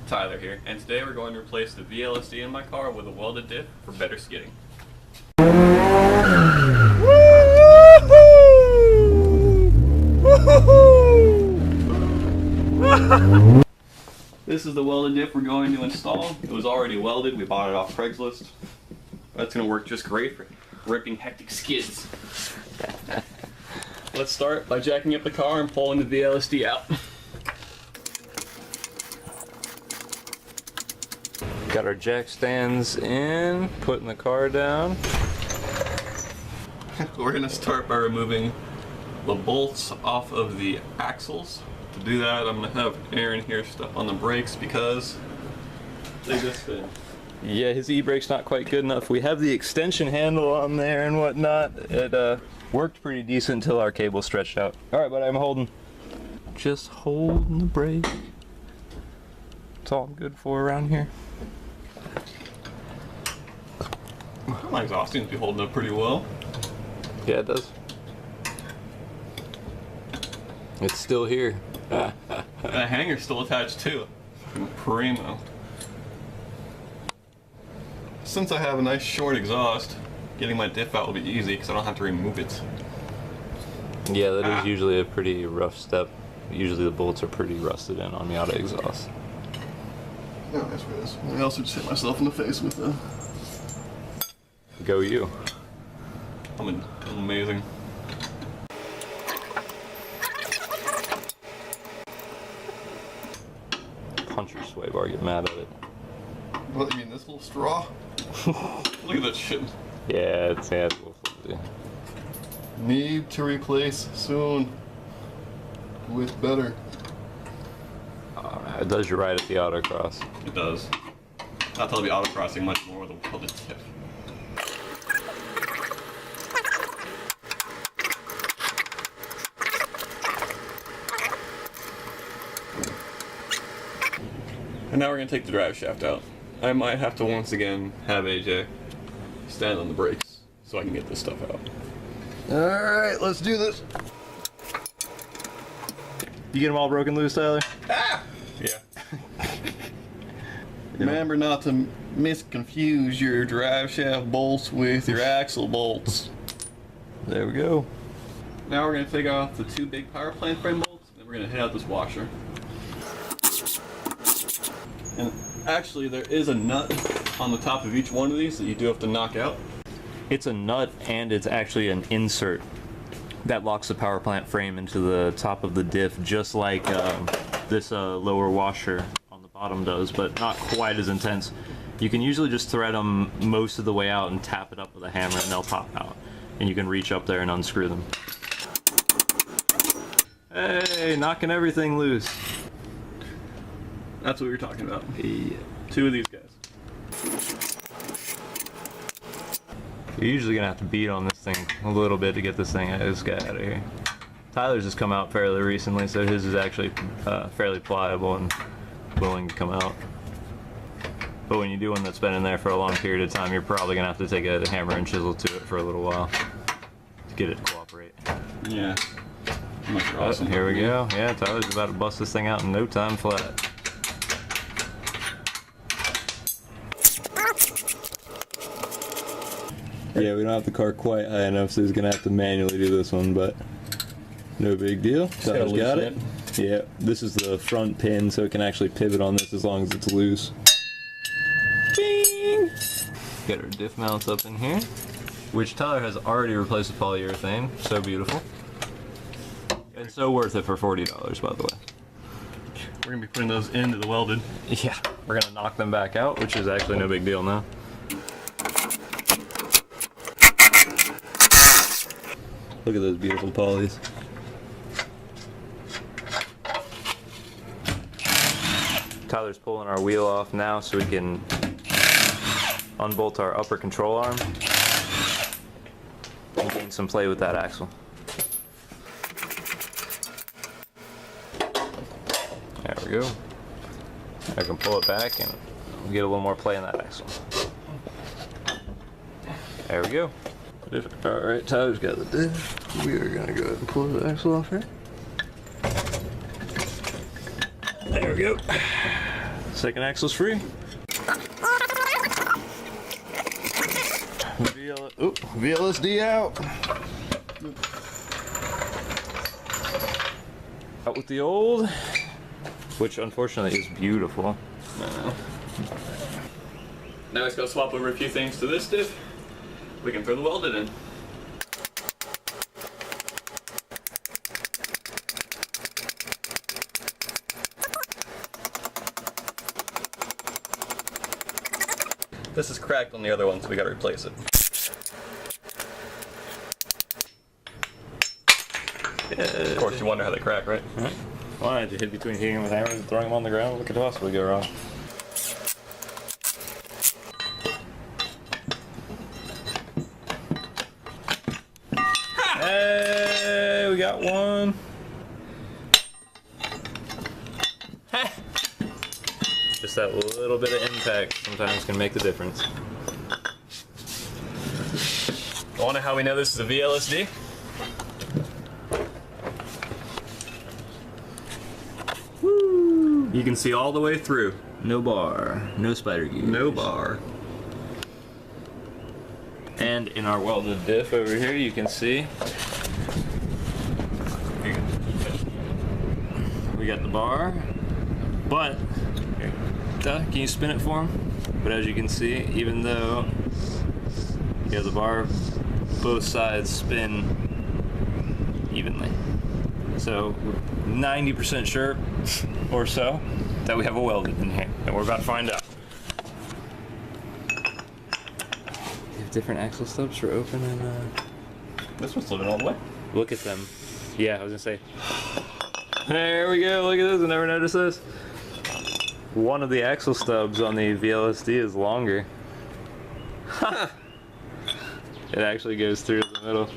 Tyler here, and today we're going to replace the VLSD in my car with a welded diff for better skidding. This is the welded diff we're going to install. It was already welded, we bought it off Craigslist. That's going to work just great for ripping hectic skids. Let's start by jacking up the car and pulling the VLSD out. Got our jack stands in, putting the car down. We're going to start by removing the bolts off of the axles. To do that, I'm going to have Aaron here step on the brakes because they just fit. Yeah, his e-brake's not quite good enough. We have the extension handle on there and whatnot. It worked pretty decent until our cable stretched out. Alright, but I'm holding. Just holding the brake. That's all I'm good for around here. My exhaust seems to be holding up pretty well. Yeah, it does. It's still here. That hanger's still attached too. Primo. Since I have a nice short exhaust, getting my diff out will be easy because I don't have to remove it. Yeah, that is usually a pretty rough step. Usually the bolts are pretty rusted in on Miata exhaust. No, that's what it is. I also just hit myself in the face with the... Go you. I'm amazing. Puncher sway bar, get mad at it. What, you mean this little straw? Look at that shit. Yeah, it's a little flimsy. Need to replace soon with better. It does you right at the autocross. It does. Not that I'll be autocrossing much more with a welded diff. And now we're going to take the drive shaft out. I might have to once again have AJ stand on the brakes so I can get this stuff out. Alright, let's do this. You get them all broken loose, Tyler? Ah! Yeah. Remember not to misconfuse your drive shaft bolts with your axle bolts. There we go. Now we're going to take off the two big power plant frame bolts, and then we're going to hit out this washer. And actually, there is a nut on the top of each one of these that you do have to knock out. It's a nut and it's actually an insert that locks the power plant frame into the top of the diff, just like this lower washer on the bottom does, but not quite as intense. You can usually just thread them most of the way out and tap it up with a hammer and they'll pop out. And you can reach up there and unscrew them. Hey, knocking everything loose. That's what we were talking about. Yeah. Two of these guys. You're usually gonna have to beat on this thing a little bit to get this guy out of here. Tyler's just come out fairly recently, so his is actually fairly pliable and willing to come out. But when you do one that's been in there for a long period of time, you're probably gonna have to take a hammer and chisel to it for a little while to get it to cooperate. Yeah. Awesome. Here we go. Yeah, Tyler's about to bust this thing out in no time flat. Yeah, we don't have the car quite high enough, so he's gonna have to manually do this one, but no big deal. Tyler's got it. Yeah, this is the front pin, so it can actually pivot on this as long as it's loose. Bing! Get our diff mounts up in here, which Tyler has already replaced with polyurethane. So beautiful. And so worth it for $40, by the way. We're gonna be putting those into the welded. Yeah, we're gonna knock them back out, which is actually no big deal now. Look at those beautiful polys. Tyler's pulling our wheel off now so we can unbolt our upper control arm and gain some play with that axle. There we go. I can pull it back and we'll get a little more play in that axle. There we go. Alright, Tyler's got the diff. We are going to go ahead and pull the axle off here. There we go. Second axle's free. VLSD out. Out with the old, which unfortunately is beautiful. Now we just gotta swap over a few things to this diff. We can throw the welded in. This is cracked on the other one, so we gotta replace it. Of course, you wonder how they crack, right? Why did you hit between hitting them with hammers and throwing them on the ground? What could possibly go wrong? Hey, we got one. Just that little bit of impact sometimes can make the difference. Wanna know how we know this is a VLSD? Woo! You can see all the way through. No bar, no spider gears. No bar. And in our welded diff over here, you can see we got the bar, but can you spin it for him? But as you can see, even though you have the bar, both sides spin evenly. So we're 90% sure or so that we have a welded in here, and we're about to find out. You have different axle stubs for open and This one's living all the way. look at them. Yeah, I was gonna say. There we go, look at this, I never noticed this. One of the axle stubs on the VLSD is longer. It actually goes through the middle.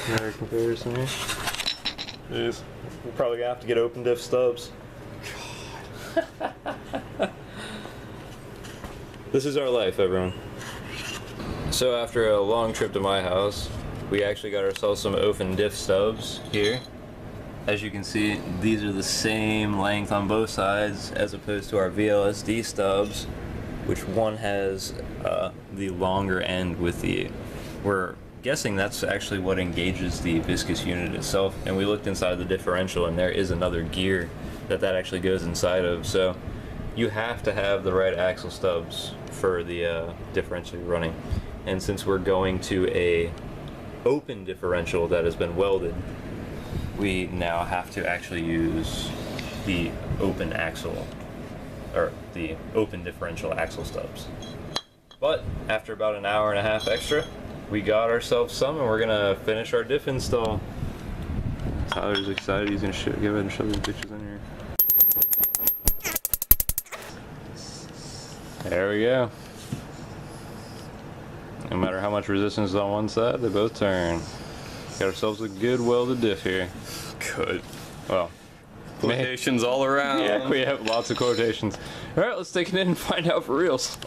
Another comparison here. Jeez. We're probably gonna have to get open diff stubs. This is our life, everyone. So after a long trip to my house, we actually got ourselves some open diff stubs here. As you can see, these are the same length on both sides as opposed to our VLSD stubs, which one has the longer end with the, we're guessing that's actually what engages the viscous unit itself. And we looked inside the differential and there is another gear that actually goes inside of. So you have to have the right axle stubs for the differential running. And since we're going to a open differential that has been welded, we now have to actually use the open axle, or the open differential axle stubs. But after about an hour and a half extra, we got ourselves some, and we're gonna finish our diff install. Tyler's excited. He's gonna go ahead and show the pictures in here. There we go. No matter how much resistance is on one side, they both turn. Got ourselves a good welded diff here. Good. Well, quotations all around. yeah, we have lots of quotations. All right, let's take it in and find out for reals.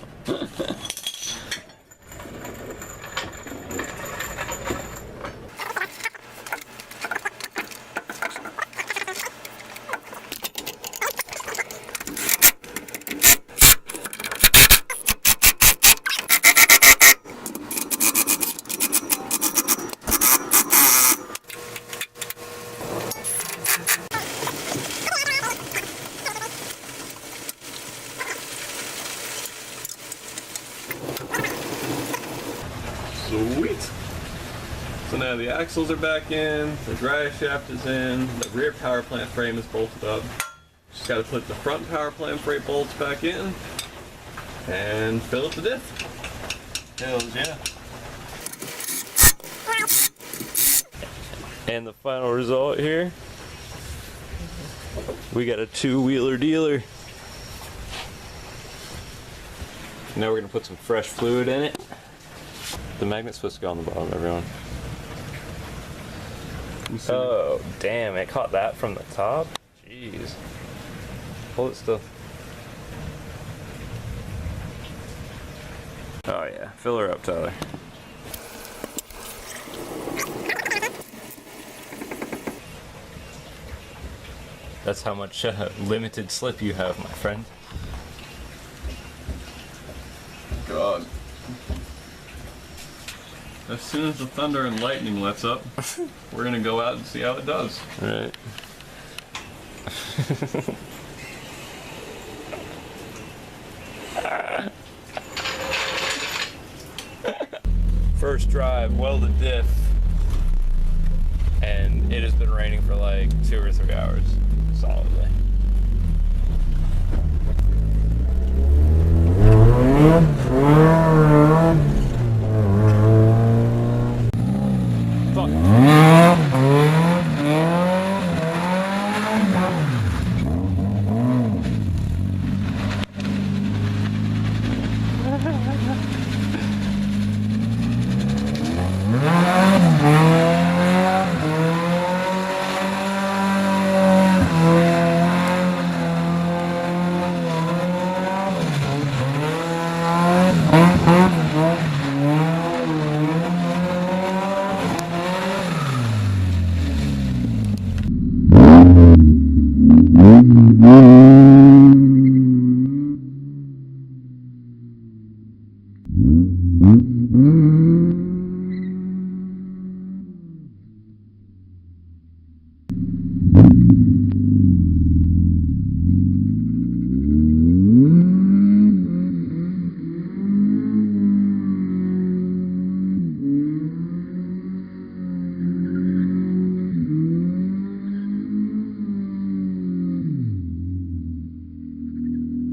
Sweet. So now the axles are back in, the drive shaft is in, the rear power plant frame is bolted up. Just got to put the front power plant frame bolts back in and fill up the diff. Hells yeah. And the final result here, we got a two-wheeler dealer. Now we're gonna put some fresh fluid in it. The magnet's supposed to go on the bottom, everyone. Oh, damn, it caught that from the top? Jeez. Hold it still. Oh yeah, fill her up, Tyler. That's how much limited slip you have, my friend. God. As soon as the thunder and lightning lets up, we're gonna go out and see how it does. Right. First drive, welded diff, and it has been raining for like 2 or 3 hours, solidly. Mm-hmm.